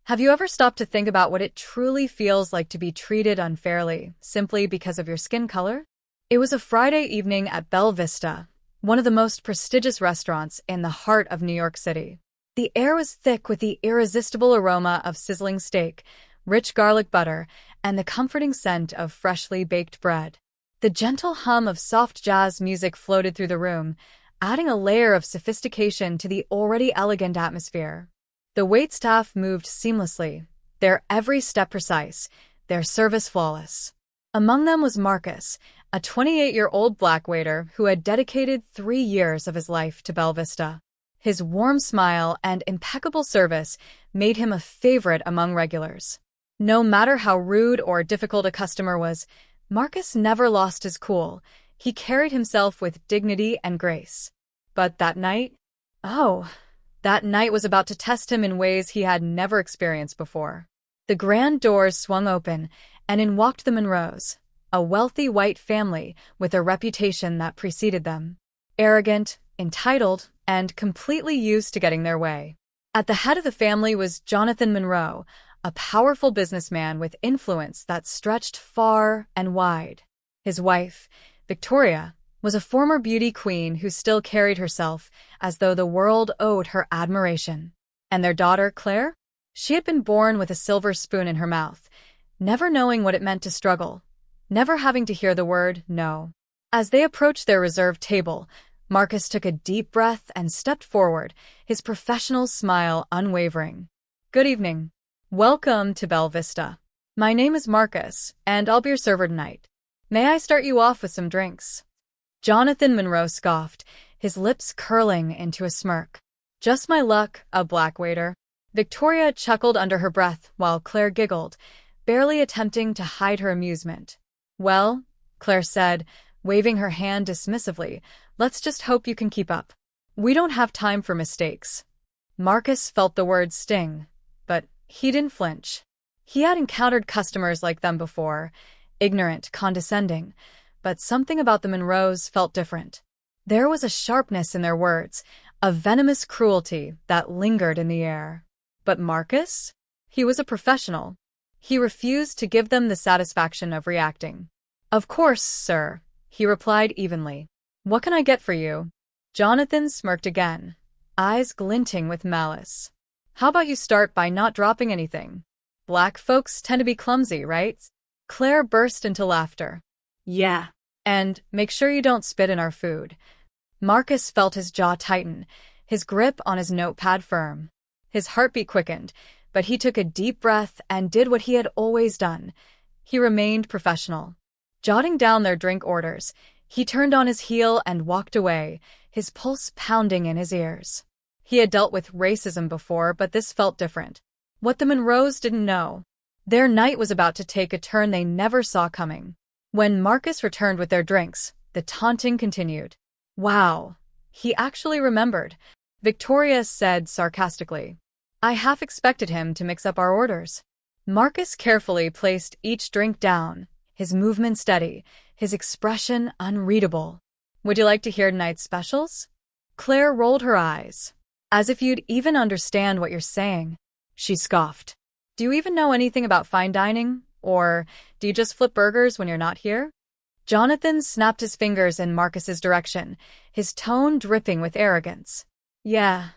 Have you ever stopped to think about what it truly feels like to be treated unfairly, simply because of your skin color? It was a Friday evening at Bell Vista, one of the most prestigious restaurants in the heart of New York City. The air was thick with the irresistible aroma of sizzling steak, rich garlic butter, and the comforting scent of freshly baked bread. The gentle hum of soft jazz music floated through the room, adding a layer of sophistication to the already elegant atmosphere. The waitstaff moved seamlessly, their every step precise, their service flawless. Among them was Marcus, a 28-year-old black waiter who had dedicated 3 years of his life to Bell Vista. His warm smile and impeccable service made him a favorite among regulars. No matter how rude or difficult a customer was, Marcus never lost his cool. He carried himself with dignity and grace. But that night was about to test him in ways he had never experienced before. The grand doors swung open, and in walked the Monroes, a wealthy white family with a reputation that preceded them. Arrogant, entitled, and completely used to getting their way. At the head of the family was Jonathan Monroe, a powerful businessman with influence that stretched far and wide. His wife, Victoria, was a former beauty queen who still carried herself as though the world owed her admiration. And their daughter, Claire? She had been born with a silver spoon in her mouth, never knowing what it meant to struggle, never having to hear the word no. As they approached their reserved table, Marcus took a deep breath and stepped forward, his professional smile unwavering. "Good evening. Welcome to Bell Vista. My name is Marcus, and I'll be your server tonight. May I start you off with some drinks?" Jonathan Monroe scoffed, his lips curling into a smirk. "Just my luck, a black waiter." Victoria chuckled under her breath while Claire giggled, barely attempting to hide her amusement. "Well," Claire said, waving her hand dismissively, "let's just hope you can keep up. We don't have time for mistakes." Marcus felt the words sting, but he didn't flinch. He had encountered customers like them before, ignorant, condescending, but something about the Monroes felt different. There was a sharpness in their words, a venomous cruelty that lingered in the air. But Marcus? He was a professional. He refused to give them the satisfaction of reacting. "Of course, sir," he replied evenly. "What can I get for you?" Jonathan smirked again, eyes glinting with malice. "How about you start by not dropping anything? Black folks tend to be clumsy, right?" Claire burst into laughter. "Yeah, and make sure you don't spit in our food." Marcus felt his jaw tighten, his grip on his notepad firm. His heartbeat quickened, but he took a deep breath and did what he had always done. He remained professional. Jotting down their drink orders, he turned on his heel and walked away, his pulse pounding in his ears. He had dealt with racism before, but this felt different. What the Monroes didn't know, their night was about to take a turn they never saw coming. When Marcus returned with their drinks, the taunting continued. "Wow, he actually remembered," Victoria said sarcastically. "I half expected him to mix up our orders." Marcus carefully placed each drink down, his movement steady, his expression unreadable. "Would you like to hear tonight's specials?" Claire rolled her eyes. "As if you'd even understand what you're saying," she scoffed. "Do you even know anything about fine dining? Or do you just flip burgers when you're not here?" Jonathan snapped his fingers in Marcus's direction, his tone dripping with arrogance. "Yeah,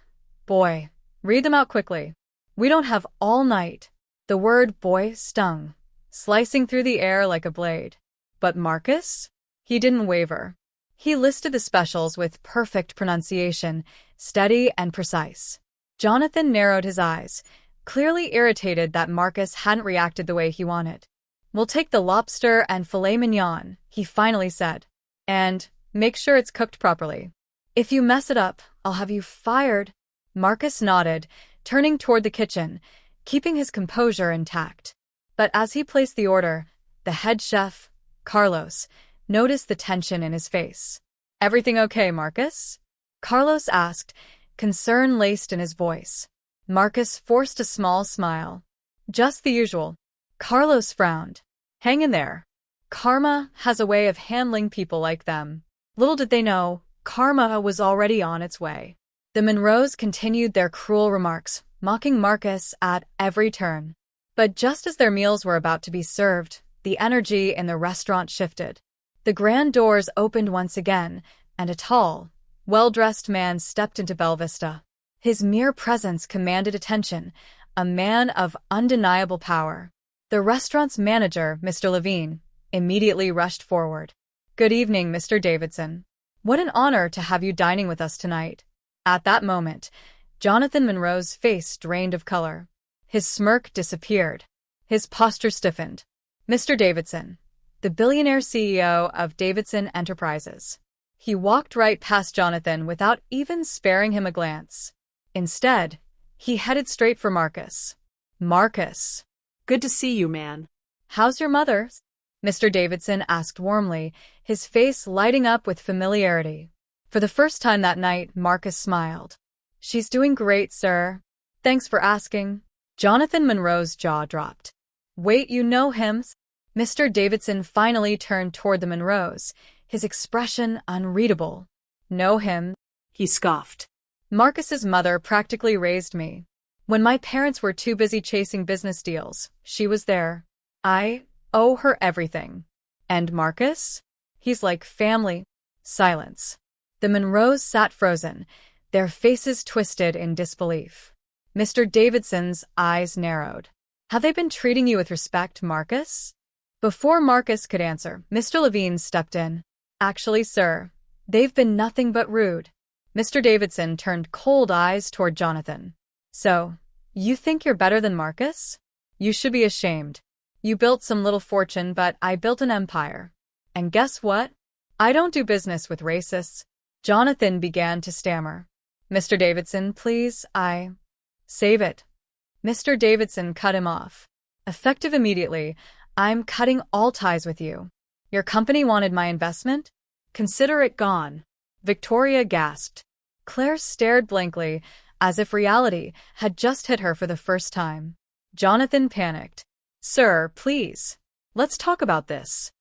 boy. Read them out quickly. We don't have all night." The word boy stung, slicing through the air like a blade. But Marcus? He didn't waver. He listed the specials with perfect pronunciation, steady and precise. Jonathan narrowed his eyes, clearly irritated that Marcus hadn't reacted the way he wanted. "We'll take the lobster and filet mignon," he finally said. "And make sure it's cooked properly. If you mess it up, I'll have you fired." Marcus nodded, turning toward the kitchen, keeping his composure intact. But as he placed the order, the head chef, Carlos, noticed the tension in his face. "Everything okay, Marcus?" Carlos asked, concern laced in his voice. Marcus forced a small smile. "Just the usual." Carlos frowned. "Hang in there. Karma has a way of handling people like them." Little did they know, karma was already on its way. The Monroes continued their cruel remarks, mocking Marcus at every turn. But just as their meals were about to be served, the energy in the restaurant shifted. The grand doors opened once again, and a tall, well-dressed man stepped into Bell Vista. His mere presence commanded attention, a man of undeniable power. The restaurant's manager, Mr. Levine, immediately rushed forward. "Good evening, Mr. Davidson. What an honor to have you dining with us tonight." At that moment, Jonathan Monroe's face drained of color. His smirk disappeared. His posture stiffened. "Mr. Davidson, the billionaire CEO of Davidson Enterprises." He walked right past Jonathan without even sparing him a glance. Instead, he headed straight for Marcus. "Marcus, Good to see you, man. how's your mother?" Mr. Davidson asked warmly, his face lighting up with familiarity. For the first time that night, Marcus smiled. "She's doing great, sir. Thanks for asking." Jonathan Monroe's jaw dropped. "Wait, you know him?" Mr. Davidson finally turned toward the Monroes, his expression unreadable. "Know him?" He scoffed. "Marcus's mother practically raised me. When my parents were too busy chasing business deals, she was there. I owe her everything. And Marcus? He's like family." Silence. The Monroes sat frozen, their faces twisted in disbelief. Mr. Davidson's eyes narrowed. "Have they been treating you with respect, Marcus?" Before Marcus could answer, Mr. Levine stepped in. "Actually, sir, they've been nothing but rude." Mr. Davidson turned cold eyes toward Jonathan. "So, you think you're better than Marcus? You should be ashamed. You built some little fortune, but I built an empire. And guess what? I don't do business with racists." Jonathan began to stammer. "Mr. Davidson, please, Save it." Mr. Davidson cut him off. "Effective immediately, I'm cutting all ties with you. Your company wanted my investment? Consider it gone." Victoria gasped. Claire stared blankly, as if reality had just hit her for the first time. Jonathan panicked. "Sir, please. Let's talk about this."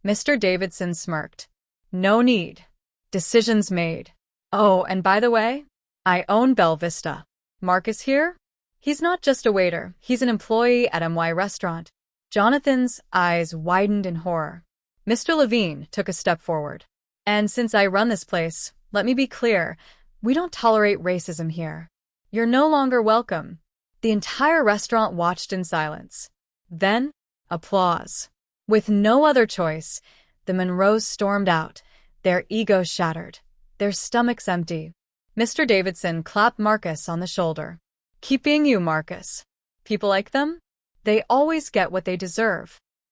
Mr. Davidson smirked. "No need. Decisions made. Oh, and by the way, I own Bell Vista. Marcus here? He's not just a waiter, he's an employee at MY Restaurant." Jonathan's eyes widened in horror. Mr. Levine took a step forward. "And since I run this place, let me be clear, we don't tolerate racism here. You're no longer welcome." The entire restaurant watched in silence. Then, applause. With no other choice, the Monroes stormed out, their egos shattered, their stomachs empty. Mr. Davidson clapped Marcus on the shoulder. "Keep being you, Marcus. People like them? They always get what they deserve."